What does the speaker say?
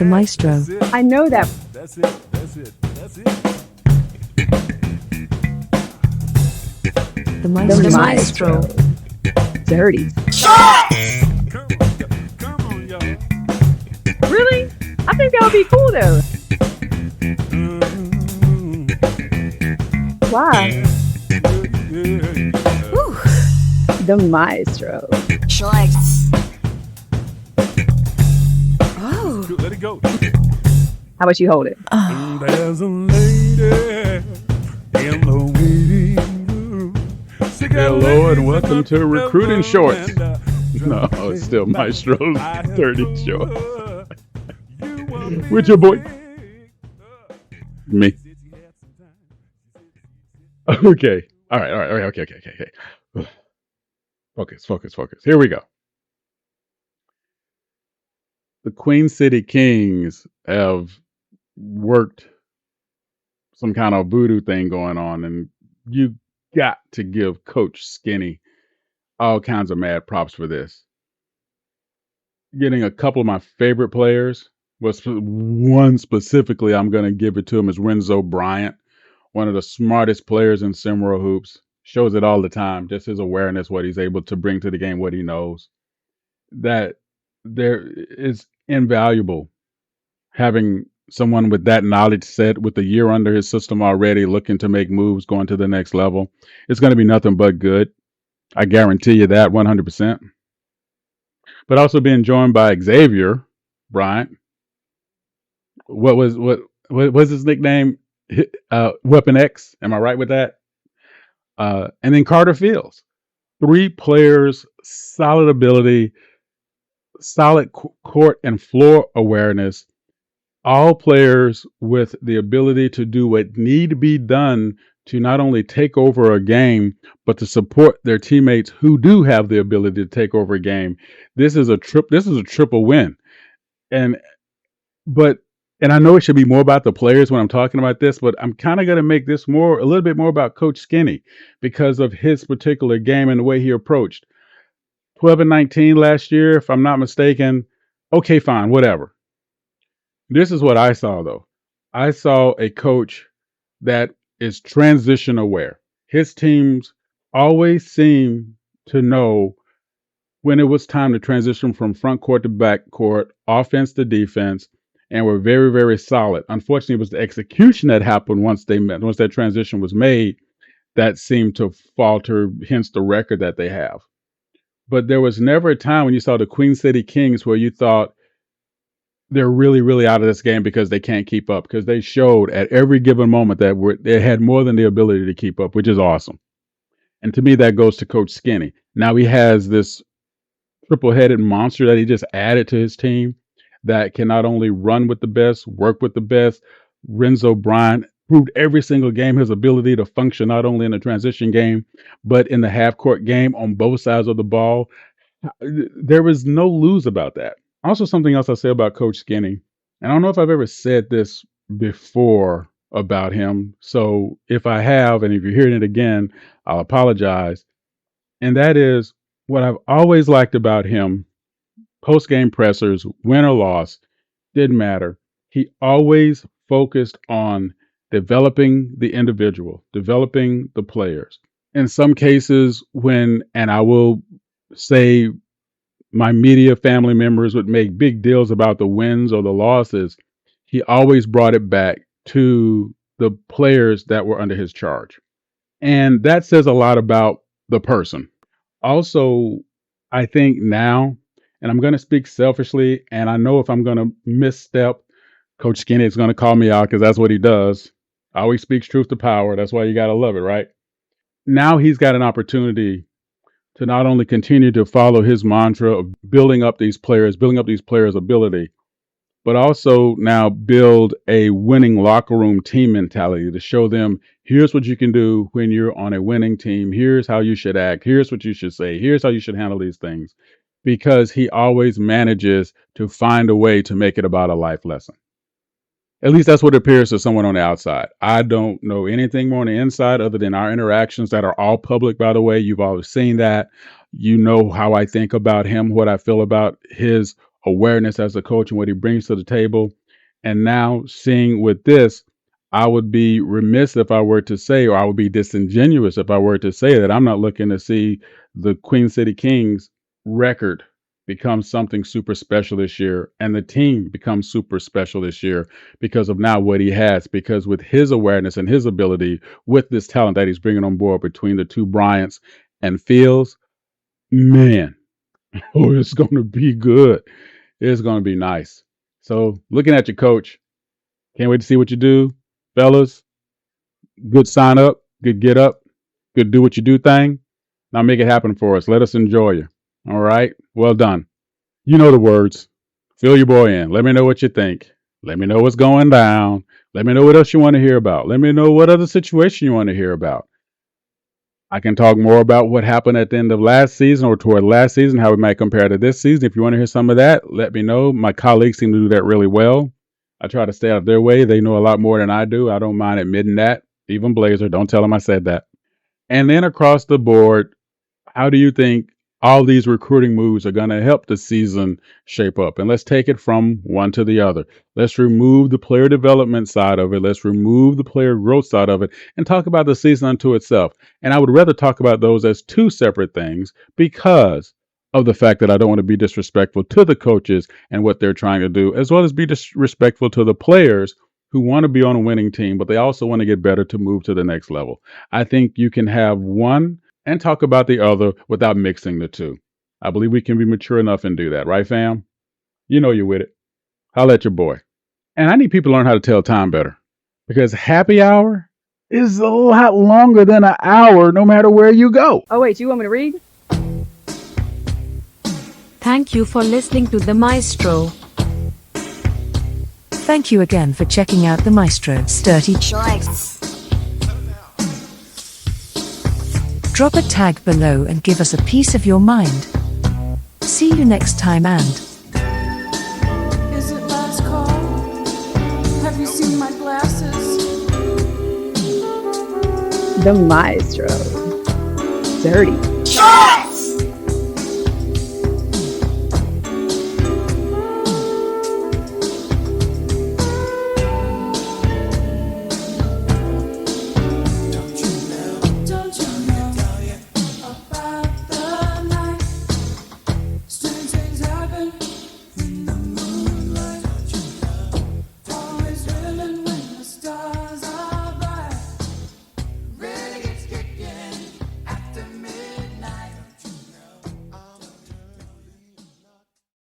The Maestro. I know that. That's it. That's it. That's it. The Maestro. The Maestro. Durty. Come on, y'all. Really? I think that would be cool though. Why? The Maestro. Shorts. Oh. Let it go. How about you hold it? There's a lady in the waiting room. Hello and welcome to Recruiting Shorts. No, it's still Maestro's Dirty Shorts. With your boy. Me. Okay. All right. Okay. Focus. Here we go. The Queen City Kings have worked some kind of voodoo thing going on, and you got to give Coach Skinny all kinds of mad props for this. Getting a couple of my favorite players, was one specifically I'm going to give it to him is Bryant, one of the smartest players in SimWorld Hoops. Shows it all the time, just his awareness, what he's able to bring to the game, what he knows. That there is invaluable having someone with that knowledge set with a year under his system already looking to make moves going to the next level. It's going to be nothing but good. I guarantee you that 100%. But also being joined by Xavier Bryant. What was his nickname? Weapon X. Am I right with that? And then Carter Fields. 3 players, solid ability, solid court and floor awareness. All players with the ability to do what need to be done to not only take over a game, but to support their teammates who do have the ability to take over a game. This is a triple win. And I know it should be more about the players when I'm talking about this, but I'm kind of going to make this a little bit more about Coach Skinny because of his particular game and the way he approached. 12 and 19 last year, if I'm not mistaken. Okay, fine, whatever. This is what I saw, though. I saw a coach that is transition aware. His teams always seem to know when it was time to transition from front court to back court, offense to defense, and were very, very solid. Unfortunately, it was the execution that happened once that transition was made that seemed to falter, hence the record that they have. But there was never a time when you saw the Queen City Kings where you thought they're really, really out of this game because they can't keep up, because they showed at every given moment that they had more than the ability to keep up, which is awesome. And to me, that goes to Coach Skinny. Now he has this triple-headed monster that he just added to his team that can not only run with the best, work with the best. Bryant proved every single game his ability to function not only in the transition game, but in the half-court game on both sides of the ball. There is no lose about that. Also, something else I say about Coach Skinny, and I don't know if I've ever said this before about him, so if I have, and if you're hearing it again, I'll apologize. And that is what I've always liked about him. Post-game pressers, win or loss, didn't matter. He always focused on developing the individual, developing the players. In some cases, and I will say my media family members would make big deals about the wins or the losses, he always brought it back to the players that were under his charge. And that says a lot about the person. Also, I think now, and I'm going to speak selfishly, and I know if I'm going to misstep, Coach Skinny is going to call me out because that's what he does. Always speaks truth to power. That's why you got to love it, right? Now he's got an opportunity to not only continue to follow his mantra of building up these players' ability, but also now build a winning locker room team mentality to show them, here's what you can do when you're on a winning team. Here's how you should act. Here's what you should say. Here's how you should handle these things. Because he always manages to find a way to make it about a life lesson. At least that's what it appears to someone on the outside. I don't know anything more on the inside other than our interactions that are all public, by the way. You've always seen that. You know how I think about him, what I feel about his awareness as a coach and what he brings to the table. And now seeing with this, I would be remiss if I were to say, or I would be disingenuous if I were to say that I'm not looking to see the Queen City Kings record become something super special this year and the team becomes super special this year because of now what he has. Because with his awareness and his ability, with this talent that he's bringing on board between the two Bryants and Fields, man, oh, it's going to be good. It's going to be nice. So looking at you, coach, can't wait to see what you do. Fellas, good sign up, good get up, good do what you do thing. Now make it happen for us. Let us enjoy you. All right. Well done. You know the words. Fill your boy in. Let me know what you think. Let me know what's going down. Let me know what else you want to hear about. Let me know what other situation you want to hear about. I can talk more about what happened at the end of last season or toward last season, how we might compare to this season. If you want to hear some of that, let me know. My colleagues seem to do that really well. I try to stay out of their way. They know a lot more than I do. I don't mind admitting that. Even Blazer, don't tell them I said that. And then across the board, how do you think all these recruiting moves are going to help the season shape up? And let's take it from one to the other. Let's remove the player development side of it. Let's remove the player growth side of it and talk about the season unto itself. And I would rather talk about those as two separate things because of the fact that I don't want to be disrespectful to the coaches and what they're trying to do, as well as be disrespectful to the players who want to be on a winning team, but they also want to get better to move to the next level. I think you can have one and talk about the other without mixing the two. I believe we can be mature enough and do that, right, fam? You know you're with it. Holla at your boy. And I need people to learn how to tell time better because happy hour is a lot longer than an hour no matter where you go. Oh, wait, you want me to read? Thank you for listening to the Maestro. Thank you again for checking out the Maestro's Dirty. Shorts. Drop a tag below and give us a piece of your mind. See you next time and Is it last call? Have you seen my glasses? The Maestro. Dirty. Shorts.